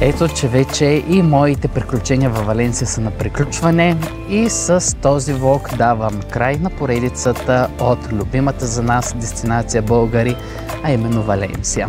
Ето, че вече и моите приключения във Валенсия са на приключване и с този влог давам край на поредицата от любимата за нас дестинация българи, а именно Валенсия.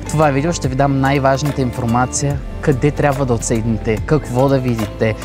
В това видео ще ви дам най-важната информация, къде трябва да отседнете, какво да видите,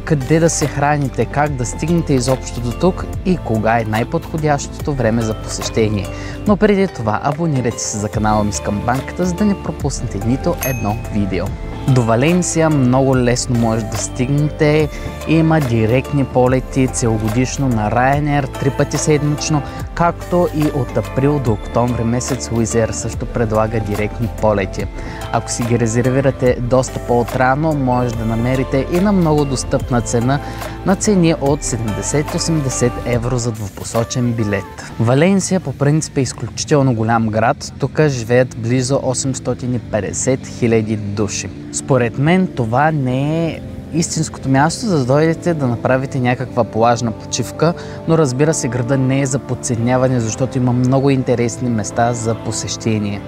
къде да се храните, как да стигнете изобщо до тук и кога е най-подходящото време за посещение. Но преди това абонирайте се за канала ми Скамбанката, за да не пропуснете нито едно видео. До Валенсия много лесно може да стигнете. Има директни полети целогодишно на Ryanair 3 пъти седмично, както и от април до октомври месец Wizz Air също предлага директни полети. Ако си ги резервирате доста по-отрано, може да намерите и на много достъпна цена, на цени от 70-80 евро за двупосочен билет. Валенсия по принцип е изключително голям град. Тук живеят близо 850 000 души. Според мен това не е истинското място, за да дойдете да направите някаква плажна почивка, но разбира се, града не е за подценяване, защото има много интересни места за посещение.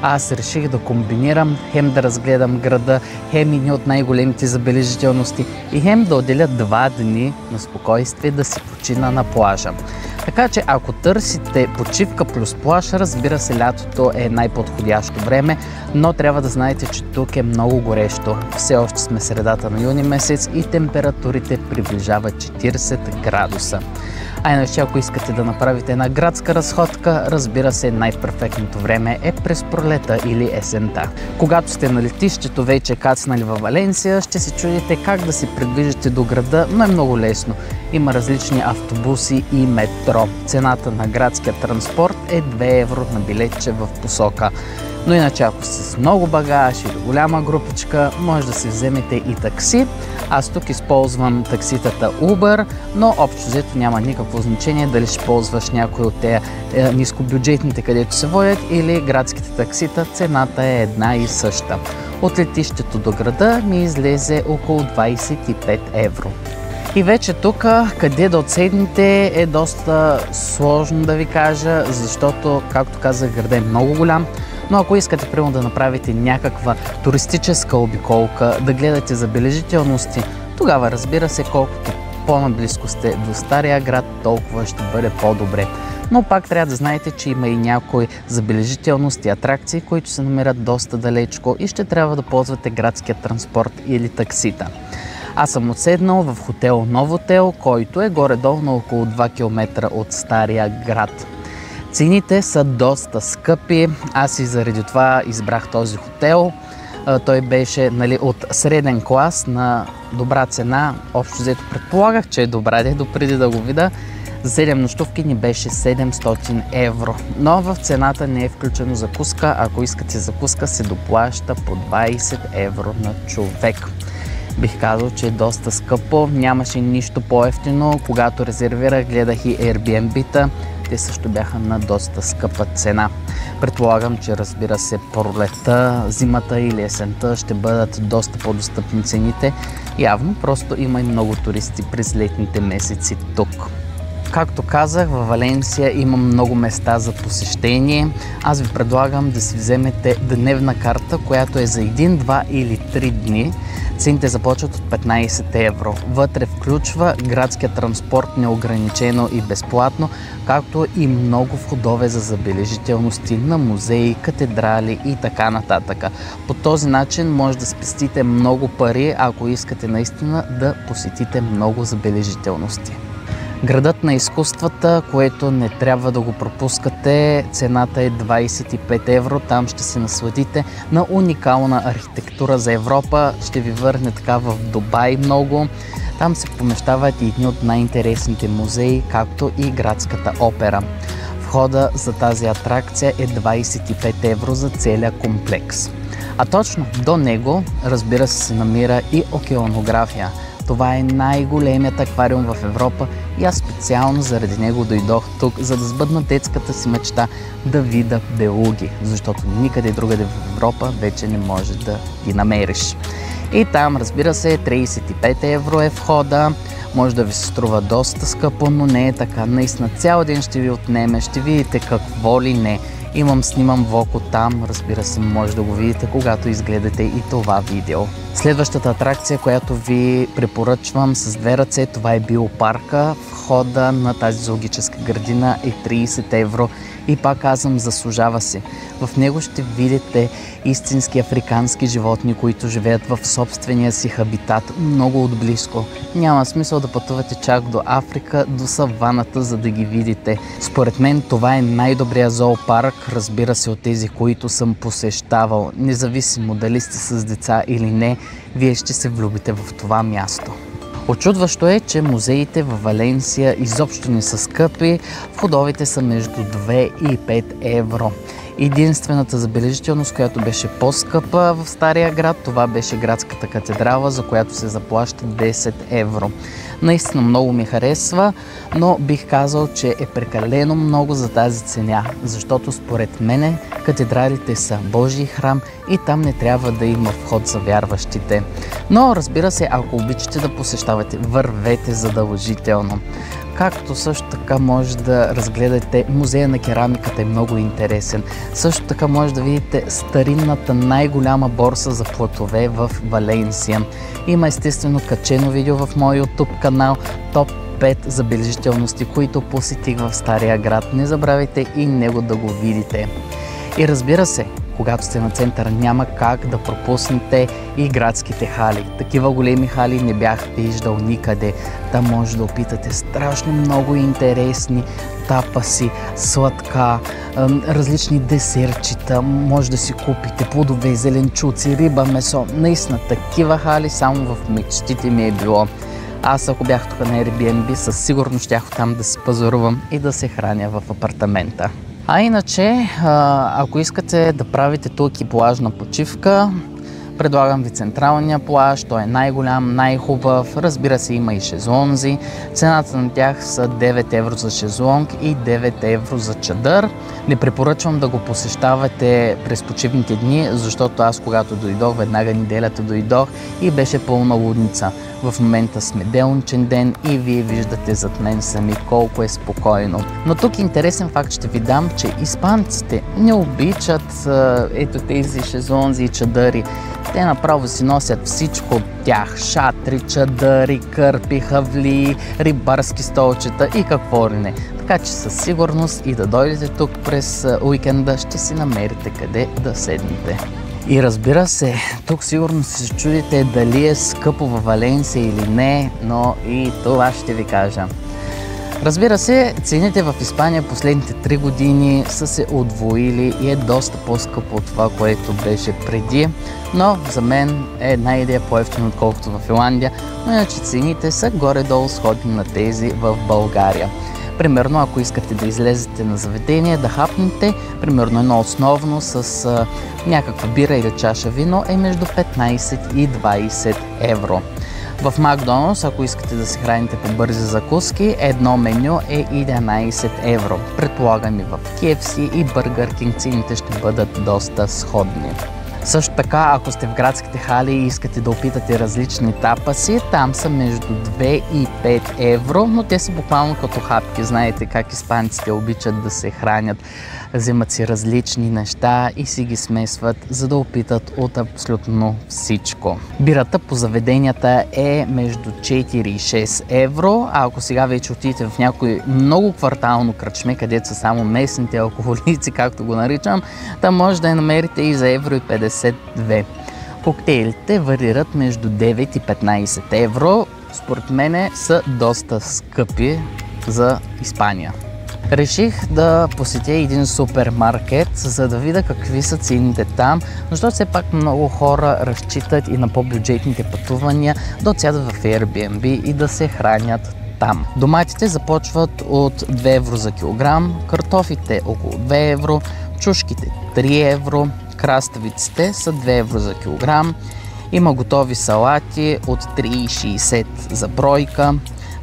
Аз реших да комбинирам, хем да разгледам града, хем едни от най-големите забележителности и хем да отделя 2 дни на спокойствие да си почина на плажа. Така че ако търсите почивка плюс плаж, разбира се, лятото е най-подходящо време, но трябва да знаете, че тук е много горещо. Все още сме средата на юни месец и температурите приближават 40 градуса. А иначе, ако искате да направите една градска разходка, разбира се, най-перфектното време е през пролета или есента. Когато сте на летището, вече кацнали във Валенсия, ще се чудите как да се придвижите до града, но е много лесно. Има различни автобуси и метро. Цената на градския транспорт е 2 евро на билетче в посока. Но иначе, ако сте с много багаж или голяма групичка, може да си вземете и такси. Аз тук използвам такситата Uber, но общо взето няма никакво значение дали ще ползваш някой от тези нискобюджетните, където се водят, или градските таксита. Цената е една и съща. От летището до града ми излезе около 25 евро. И вече тук, къде да отседнете, е доста сложно да ви кажа, защото, както казах, града е много голям. Но ако искате, примерно, да направите някаква туристическа обиколка, да гледате забележителности, тогава, разбира се, колкото по-наблизко сте до стария град, толкова ще бъде по-добре. Но пак трябва да знаете, че има и някои забележителности, атракции, които се намират доста далечко и ще трябва да ползвате градския транспорт или таксита. Аз съм отседнал в хотел Новотел, който е горе-долу на около 2 км от стария град. Цените са доста скъпи, аз и заради това избрах този хотел. Той беше, нали, от среден клас на добра цена. Общо взето предполагах, че е добра, допреди да го видя. За 7 нощувки ни беше 700 евро. Но в цената не е включено закуска. Ако искате закуска, се доплаща по 20 евро на човек. Бих казал, че е доста скъпо. Нямаше нищо по-евтино. Когато резервирах, гледах и Airbnb-та. Те също бяха на доста скъпа цена. Предполагам, че, разбира се, пролета, зимата или есента ще бъдат доста по-достъпни цените. Явно просто има и много туристи през летните месеци тук. Както казах, във Валенсия има много места за посещение. Аз ви предлагам да си вземете дневна карта, която е за 1, 2 или 3 дни. Цените започват от 15 евро. Вътре включва градския транспорт неограничено и безплатно, както и много входове за забележителности на музеи, катедрали и така нататък. По този начин може да спестите много пари, ако искате наистина да посетите много забележителности. Градът на изкуствата, което не трябва да го пропускате, цената е 25 евро. Там ще се насладите на уникална архитектура за Европа. Ще ви върне така в Дубай много. Там се помещават и едни от най-интересните музеи, както и градската опера. Входа за тази атракция е 25 евро за целия комплекс. А точно до него, разбира се намира и океанография. Това е най-големият аквариум в Европа и аз специално заради него дойдох тук, за да сбъдна детската си мечта да видя белуги, защото никъде другаде в Европа вече не може да ги намериш. И там, разбира се, 35 евро е входа. Може да ви се струва доста скъпо, но не е така. Наистина цял ден ще ви отнеме, ще видите какво ли не. Имам сниман влог от там, разбира се, може да го видите, когато изгледате и това видео. Следващата атракция, която ви препоръчвам с две ръце, това е биопарка. Входа на тази зоологическа градина е 30 евро и пак казвам, заслужава се. В него ще видите истински африкански животни, които живеят в собствения си хабитат много отблизко. Няма смисъл да пътувате чак до Африка, до саваната, за да ги видите. Според мен това е най-добрият зоопарк, разбира се, от тези, които съм посещавал. Независимо дали сте с деца или не, вие ще се влюбите в това място. Очудващо е, че музеите във Валенсия изобщо не са скъпи, входовите са между 2 и 5 евро. Единствената забележителност, която беше по-скъпа в Стария град, това беше градската катедрала, за която се заплаща 10 евро. Наистина много ми харесва, но бих казал, че е прекалено много за тази цена, защото според мене катедралите са Божий храм и там не трябва да има вход за вярващите. Но разбира се, ако обичате да посещавате, вървете задължително. Както също така може да разгледате музея на керамиката, е много интересен. Също така може да видите старинната най-голяма борса за платове в Валенсия. Има естествено качено видео в моя YouTube канал топ 5 забележителности, които посетих в Стария град. Не забравяйте и него да го видите. И разбира се, когато сте на центъра, няма как да пропуснете и градските хали. Такива големи хали не бях виждал никъде. Там може да опитате страшно много интересни тапаси, сладка, различни десертчета. Може да си купите плодове, зеленчуци, риба, месо. Наистина, такива хали само в мечтите ми е било. Аз ако бях тук на Airbnb, със сигурност щях там да си пазарувам и да се храня в апартамента. А иначе, ако искате да правите тук и плажна почивка, предлагам ви централния плаж. Той е най-голям, най-хубав. Разбира се, има и шезлонзи. Цената на тях са 9 евро за шезлонг и 9 евро за чадър. Не препоръчвам да го посещавате през почивните дни, защото аз когато дойдох, веднага неделята дойдох и беше пълна лудница. В момента сме делничен ден и вие виждате зад мен сами колко е спокойно. Но тук интересен факт ще ви дам, че испанците не обичат ето тези шезлонзи и чадъри. Те направо си носят всичко от тях. Шатри, чадъри, кърпи, хавли, рибарски столчета и какво ли не. Така че със сигурност и да дойдете тук през уикенда ще си намерите къде да седнете. И разбира се, тук сигурно се чудите дали е скъпо във Валенсия или не, но и това ще ви кажа. Разбира се, цените в Испания последните 3 години са се удвоили и е доста по-скъпо от това, което беше преди, но за мен е една идея по-евтино, отколкото в Финландия, но иначе цените са горе-долу сходни на тези в България. Примерно, ако искате да излезете на заведение, да хапнете, примерно едно основно с някаква бира или чаша вино е между 15 и 20 евро. В Макдоналдс, ако искате да се храните по бързи закуски, едно меню е 11 евро. Предполагам и в KFC и Burger King цените ще бъдат доста сходни. Също така, ако сте в градските хали и искате да опитате различни тапаси, там са между 2 и 5 евро, но те са буквално като хапки. Знаете как испанците обичат да се хранят. Вземат си различни неща и си ги смесват, за да опитат от абсолютно всичко. Бирата по заведенията е между 4 и 6 евро, а ако сега вече отидете в някой много квартално кръчме, където са само местните алкохолици, както го наричам, там може да я намерите и за евро и 52. Коктейлите варират между 9 и 15 евро. Според мен са доста скъпи за Испания. Реших да посетя един супермаркет, за да видя какви са цените там, защото все пак много хора разчитат и на по-бюджетните пътувания да отсядат в Airbnb и да се хранят там. Доматите започват от 2 евро за килограм, картофите около 2 евро, чушките 3 евро, краставиците са 2 евро за килограм, има готови салати от 3,60 за бройка,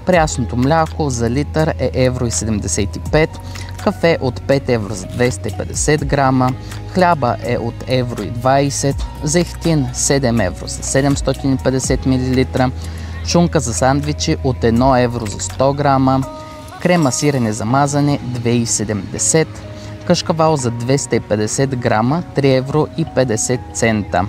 прясното мляко за литър е евро и 75, кафе от 5 евро за 250 грама, хляба е от евро и 20, зехтин 7 евро за 750 мл, шунка за сандвичи от 1 евро за 100 грама, крема сирене за мазане 2,70, Кашкавал за 250 грама 3 евро и 50 цента.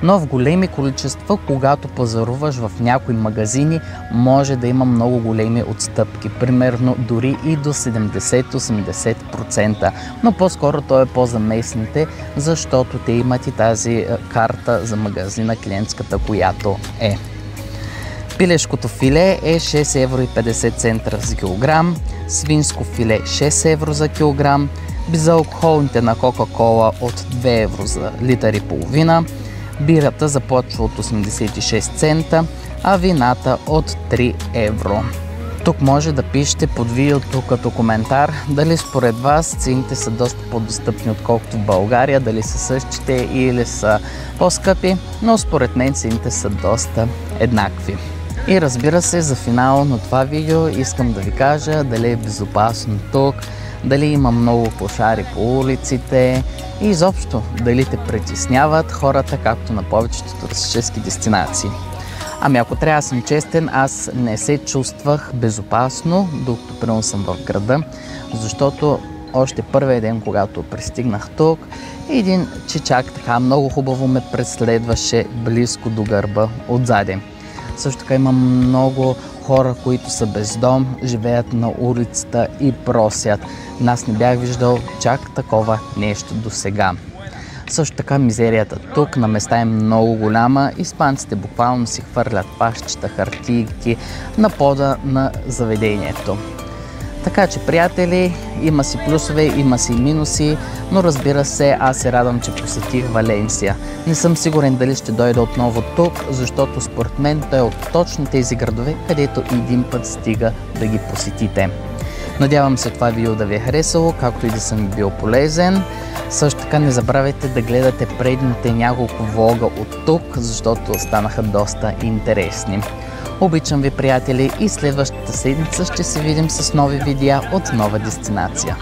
Но в големи количества, когато пазаруваш в някои магазини, може да има много големи отстъпки. Примерно дори и до 70-80%. Но по-скоро то е по-за местните, защото те имат и тази карта за магазина клиентската, която е. Пилешкото филе е 6 евро и 50 цента за килограм, свинско филе 6 евро за килограм, безалкохолните на Кока-кола от 2 евро за литър и половина, бирата започва от 86 цента, а вината от 3 евро. Тук може да пишете под видеото като коментар дали според вас цените са доста по-достъпни отколкото в България, дали са същите или са по-скъпи, но според мен цените са доста еднакви. И разбира се, за финал на това видео искам да ви кажа дали е безопасно тук, дали има много клошари по улиците и изобщо дали те притесняват хората, както на повечето туристически дестинации. Ами ако трябва да съм честен, аз не се чувствах безопасно, докато примерно съм в града, защото още първия ден, когато пристигнах тук, един чичак така много хубаво ме преследваше близко до гърба отзади. Също така има много хора, които са без дом, живеят на улицата и просят. Аз не бях виждал чак такова нещо до сега. Също така мизерията тук на места е много голяма. Испанците буквално си хвърлят пащчета, хартийки на пода на заведението. Така че, приятели, има си плюсове, има си минуси, но разбира се, аз се радвам, че посетих Валенсия. Не съм сигурен дали ще дойда отново тук, защото според мен той е от точно тези градове, където един път стига да ги посетите. Надявам се това видео да ви е харесало, както и да съм ви бил полезен. Също така не забравяйте да гледате предните няколко влога от тук, защото станаха доста интересни. Обичам ви, приятели, и следващата седмица ще се видим с нови видеа от нова дестинация.